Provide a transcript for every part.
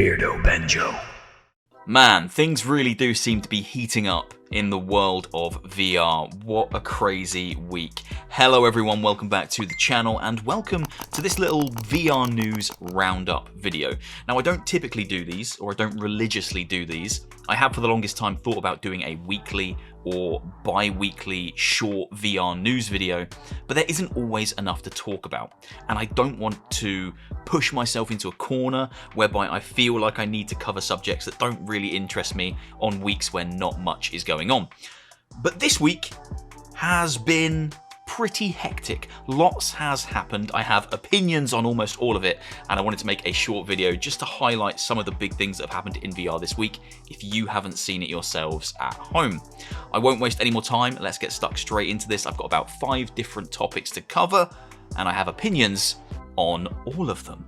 Beardo Benjo. Man, things really do seem to be heating up in the world of VR. What a crazy week. Hello everyone, welcome back to the channel and welcome to this little VR news roundup video. Now I don't typically do these, or I don't religiously do these. I have for the longest time thought about doing a weekly or bi-weekly short VR news video, but there isn't always enough to talk about. And I don't want to push myself into a corner whereby I feel like I need to cover subjects that don't really interest me on weeks when not much is going on. But this week has been pretty hectic. Lots has happened. I have opinions on almost all of it, and I wanted to make a short video just to highlight some of the big things that have happened in VR this week if you haven't seen it yourselves at home. I won't waste any more time. Let's get stuck straight into this. I've got about 5 different topics to cover, and I have opinions on all of them.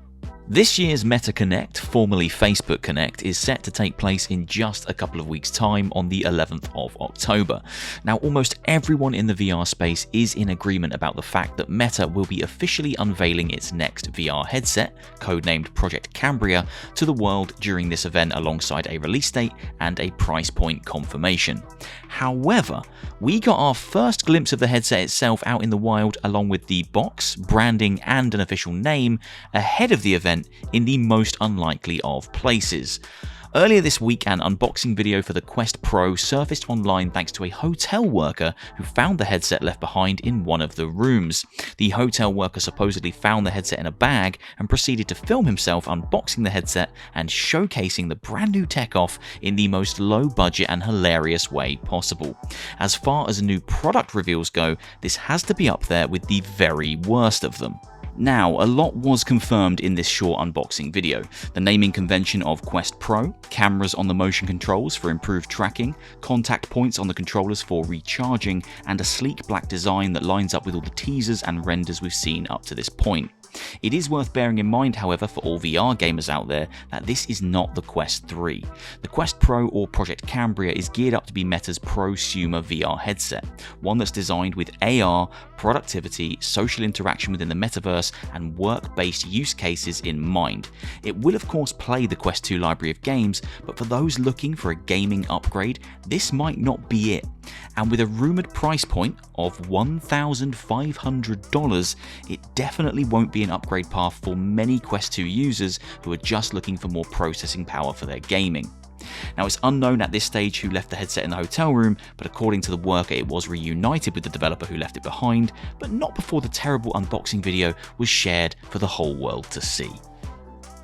This year's Meta Connect, formerly Facebook Connect, is set to take place in just a couple of weeks' time on the 11th of October. Now, almost everyone in the VR space is in agreement about the fact that Meta will be officially unveiling its next VR headset, codenamed Project Cambria, to the world during this event alongside a release date and a price point confirmation. However, we got our first glimpse of the headset itself out in the wild along with the box, branding and an official name ahead of the event in the most unlikely of places. Earlier this week, an unboxing video for the Quest Pro surfaced online thanks to a hotel worker who found the headset left behind in one of the rooms. The hotel worker supposedly found the headset in a bag and proceeded to film himself unboxing the headset and showcasing the brand new tech off in the most low budget and hilarious way possible. As far as new product reveals go, this has to be up there with the very worst of them. Now, a lot was confirmed in this short unboxing video. The naming convention of Quest Pro, cameras on the motion controls for improved tracking, contact points on the controllers for recharging, and a sleek black design that lines up with all the teasers and renders we've seen up to this point. It is worth bearing in mind, however, for all VR gamers out there, that this is not the Quest 3. The Quest Pro, or Project Cambria, is geared up to be Meta's prosumer VR headset, one that's designed with AR, productivity, social interaction within the metaverse, and work-based use cases in mind. It will of course play the Quest 2 library of games, but for those looking for a gaming upgrade, this might not be it. And with a rumoured price point of $1,500, it definitely won't be an upgrade path for many Quest 2 users who are just looking for more processing power for their gaming. Now, it's unknown at this stage who left the headset in the hotel room, but according to the worker, it was reunited with the developer who left it behind, but not before the terrible unboxing video was shared for the whole world to see.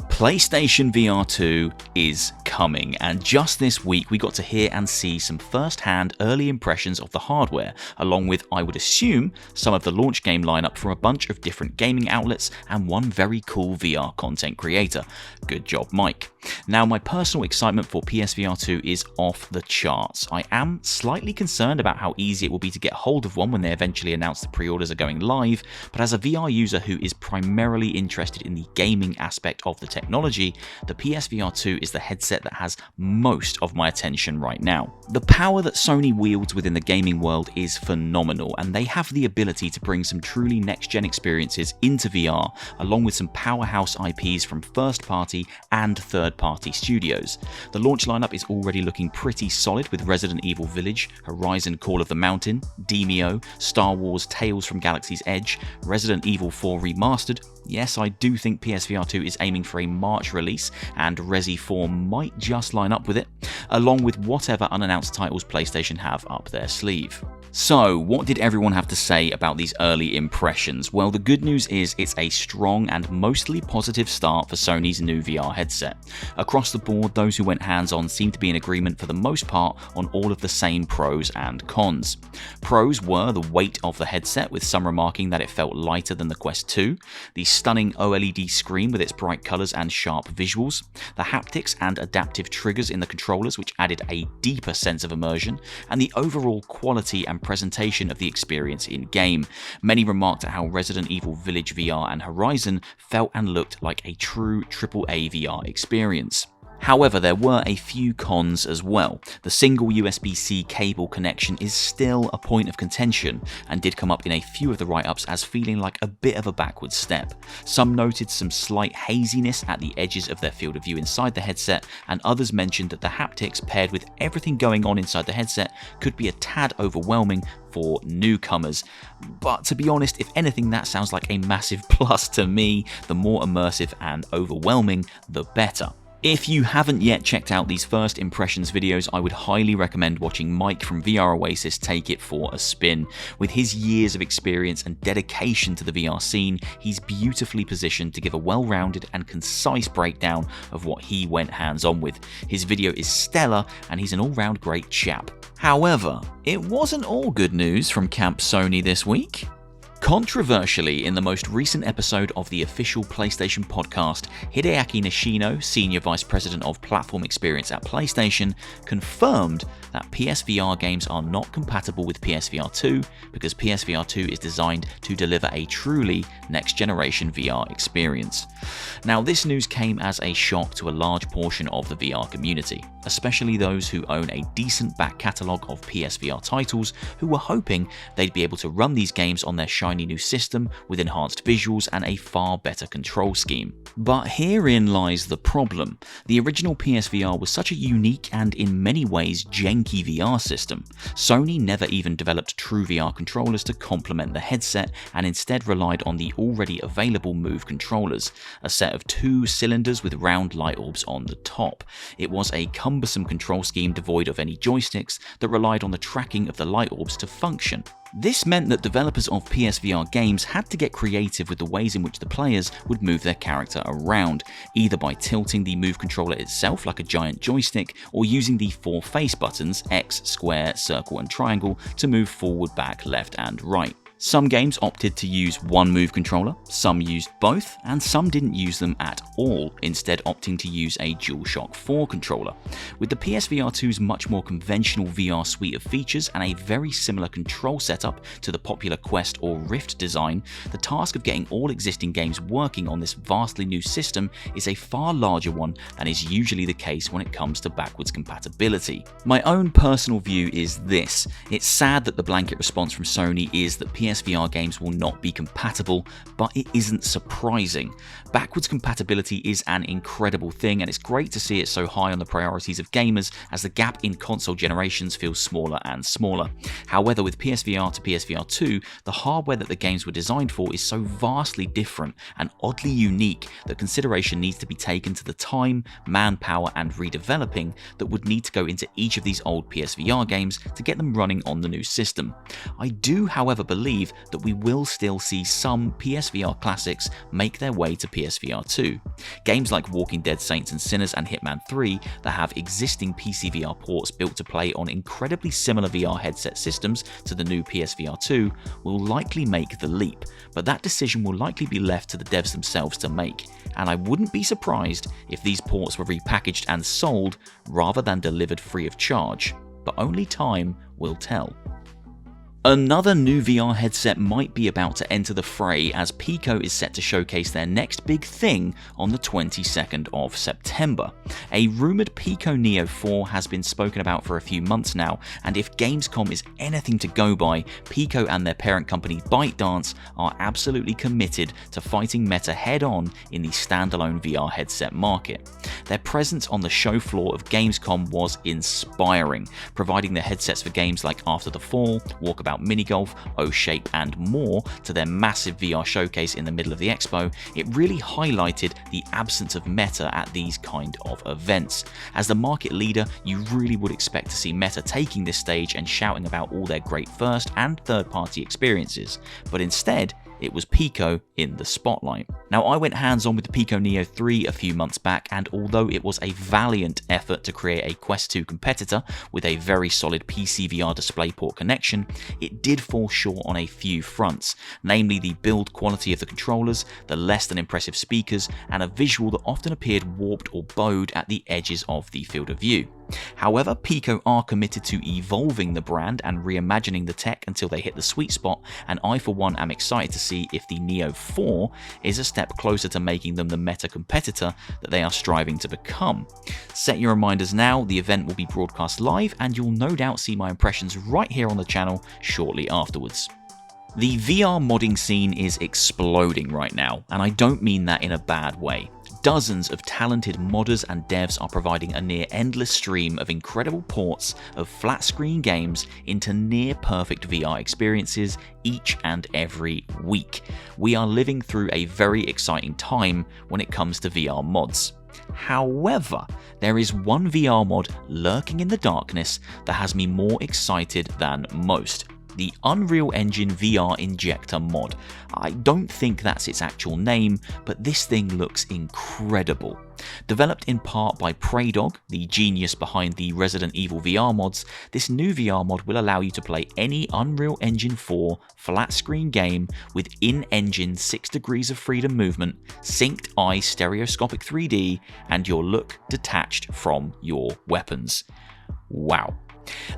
PlayStation VR 2 is coming, and just this week we got to hear and see some first-hand early impressions of the hardware, along with, I would assume, some of the launch game lineup from a bunch of different gaming outlets and one very cool VR content creator. Good job, Mike. Now, my personal excitement for PSVR 2 is off the charts. I am slightly concerned about how easy it will be to get hold of one when they eventually announce the pre-orders are going live, but as a VR user who is primarily interested in the gaming aspect of the technology, the PSVR 2 is the headset that has most of my attention right now. The power that Sony wields within the gaming world is phenomenal, and they have the ability to bring some truly next-gen experiences into VR, along with some powerhouse IPs from first-party and third-party studios. The launch lineup is already looking pretty solid, with Resident Evil Village, Horizon Call of the Mountain, Demeo, Star Wars Tales from Galaxy's Edge, Resident Evil 4 Remastered. Yes, I do think PSVR 2 is aiming for a March release, and Resi 4 might just line up with it, along with whatever unannounced titles PlayStation have up their sleeve. So, what did everyone have to say about these early impressions? Well, the good news is it's a strong and mostly positive start for Sony's new VR headset. Across the board, those who went hands-on seem to be in agreement for the most part on all of the same pros and cons. Pros were the weight of the headset, with some remarking that it felt lighter than the Quest 2, the stunning OLED screen with its bright colours and sharp visuals, the haptics and adaptive triggers in the controllers which added a deeper sense of immersion, and the overall quality and presentation of the experience in-game. Many remarked at how Resident Evil Village VR and Horizon felt and looked like a true AAA VR experience. However, there were a few cons as well. The single USB-C cable connection is still a point of contention and did come up in a few of the write-ups as feeling like a bit of a backward step. Some noted some slight haziness at the edges of their field of view inside the headset, and others mentioned that the haptics paired with everything going on inside the headset could be a tad overwhelming for newcomers. But to be honest, if anything, that sounds like a massive plus to me. The more immersive and overwhelming, the better. If you haven't yet checked out these first impressions videos, I would highly recommend watching Mike from VR Oasis take it for a spin. With his years of experience and dedication to the VR scene, he's beautifully positioned to give a well-rounded and concise breakdown of what he went hands-on with. His video is stellar and he's an all-round great chap. However, it wasn't all good news from Camp Sony this week. Controversially, in the most recent episode of the official PlayStation podcast, Hideaki Nishino, Senior Vice President of Platform Experience at PlayStation, confirmed that PSVR games are not compatible with PSVR 2 because PSVR 2 is designed to deliver a truly next-generation VR experience. Now, this news came as a shock to a large portion of the VR community, especially those who own a decent back catalogue of PSVR titles who were hoping they'd be able to run these games on their shiny new system with enhanced visuals and a far better control scheme. But herein lies the problem. The original PSVR was such a unique and in many ways janky VR system. Sony never even developed true VR controllers to complement the headset and instead relied on the already available Move controllers, a set of 2 cylinders with round light orbs on the top. It was a cumbersome control scheme devoid of any joysticks that relied on the tracking of the light orbs to function. This meant that developers of PSVR games had to get creative with the ways in which the players would move their character around, either by tilting the Move controller itself like a giant joystick or using the 4 face buttons X, square, circle and triangle to move forward, back, left and right. Some games opted to use one Move controller, some used both, and some didn't use them at all, instead opting to use a DualShock 4 controller. With the PSVR 2's much more conventional VR suite of features and a very similar control setup to the popular Quest or Rift design, the task of getting all existing games working on this vastly new system is a far larger one than is usually the case when it comes to backwards compatibility. My own personal view is this: it's sad that the blanket response from Sony is that PSVR games will not be compatible, but it isn't surprising. Backwards compatibility is an incredible thing, and it's great to see it so high on the priorities of gamers as the gap in console generations feels smaller and smaller. However, with PSVR to PSVR 2, the hardware that the games were designed for is so vastly different and oddly unique that consideration needs to be taken to the time, manpower and redeveloping that would need to go into each of these old PSVR games to get them running on the new system. I do, however, believe that we will still see some PSVR classics make their way to PSVR 2. Games like Walking Dead Saints and Sinners and Hitman 3 that have existing PCVR ports built to play on incredibly similar VR headset systems to the new PSVR 2 will likely make the leap, but that decision will likely be left to the devs themselves to make, and I wouldn't be surprised if these ports were repackaged and sold rather than delivered free of charge, but only time will tell. Another new VR headset might be about to enter the fray as PICO is set to showcase their next big thing on the 22nd of September. A rumoured PICO Neo 4 has been spoken about for a few months now, and if Gamescom is anything to go by, PICO and their parent company ByteDance are absolutely committed to fighting Meta head-on in the standalone VR headset market. Their presence on the show floor of Gamescom was inspiring, providing the headsets for games like After the Fall, Walkabout Minigolf, O-Shape and more to their massive VR showcase in the middle of the expo. It really highlighted the absence of Meta at these kind of events. As the market leader, you really would expect to see Meta taking this stage and shouting about all their great first and third party experiences, but instead it was PICO in the spotlight. Now, I went hands-on with the PICO Neo 3 a few months back, and although it was a valiant effort to create a Quest 2 competitor with a very solid PCVR DisplayPort connection, it did fall short on a few fronts, namely the build quality of the controllers, the less than impressive speakers, and a visual that often appeared warped or bowed at the edges of the field of view. However, PICO are committed to evolving the brand and reimagining the tech until they hit the sweet spot, and I for one am excited to see if the Neo 4 is a step closer to making them the meta competitor that they are striving to become. Set your reminders now, the event will be broadcast live and you'll no doubt see my impressions right here on the channel shortly afterwards. The VR modding scene is exploding right now, and I don't mean that in a bad way. Dozens of talented modders and devs are providing a near endless stream of incredible ports of flat screen games into near perfect VR experiences each and every week. We are living through a very exciting time when it comes to VR mods. However, there is one VR mod lurking in the darkness that has me more excited than most. The Unreal Engine VR Injector mod. I don't think that's its actual name, but this thing looks incredible. Developed in part by Beardo, the genius behind the Resident Evil VR mods, this new VR mod will allow you to play any Unreal Engine 4 flat screen game with in-engine 6 degrees of freedom movement, synced eye stereoscopic 3D, and your look detached from your weapons. Wow.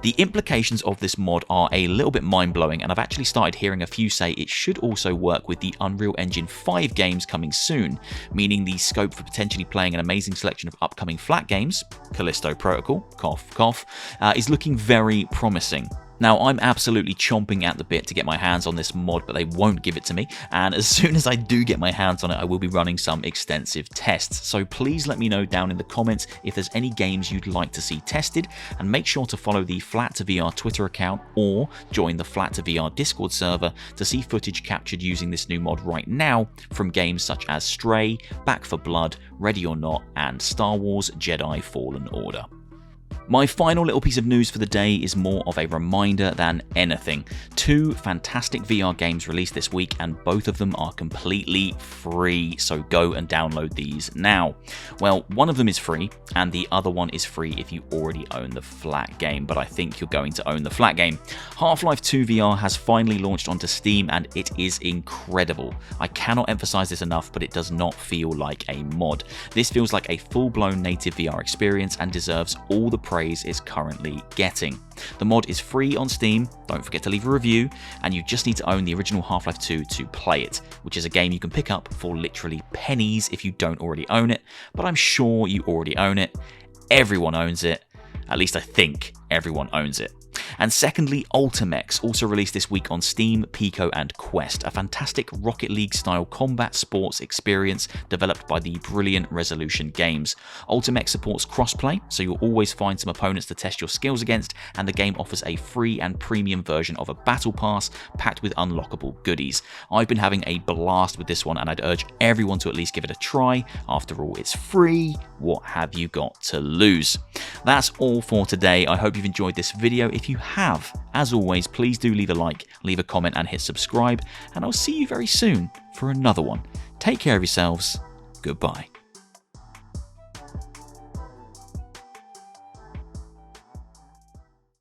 The implications of this mod are a little bit mind-blowing, and I've actually started hearing a few say it should also work with the Unreal Engine 5 games coming soon, meaning the scope for potentially playing an amazing selection of upcoming flat games, Callisto Protocol, cough cough, is looking very promising. Now, I'm absolutely chomping at the bit to get my hands on this mod, but they won't give it to me, and as soon as I do get my hands on it, I will be running some extensive tests. So please let me know down in the comments if there's any games you'd like to see tested, and make sure to follow the Flat2VR Twitter account or join the Flat2VR Discord server to see footage captured using this new mod right now from games such as Stray, Back 4 Blood, Ready or Not, and Star Wars Jedi Fallen Order. My final little piece of news for the day is more of a reminder than anything. 2 fantastic VR games released this week, and both of them are completely free, so go and download these now. Well, one of them is free, and the other one is free if you already own the flat game, but I think you're going to own the flat game. Half-Life 2 VR has finally launched onto Steam, and it is incredible. I cannot emphasize this enough, but it does not feel like a mod. This feels like a full-blown native VR experience and deserves all the praise it's currently getting. The mod is free on Steam, don't forget to leave a review, and you just need to own the original Half-Life 2 to play it, which is a game you can pick up for literally pennies if you don't already own it, but I'm sure you already own it. Everyone owns it, at least I think everyone owns it. And secondly, Ultimex, also released this week on Steam, PICO and Quest, a fantastic Rocket League style combat sports experience developed by the brilliant Resolution Games. Ultimex supports crossplay, so you'll always find some opponents to test your skills against, and the game offers a free and premium version of a battle pass packed with unlockable goodies. I've been having a blast with this one, and I'd urge everyone to at least give it a try. After all, it's free. What have you got to lose? That's all for today. I hope you've enjoyed this video. If you have, as always, please do leave a like, leave a comment, and hit subscribe, and I'll see you very soon for another one. Take care of yourselves. Goodbye.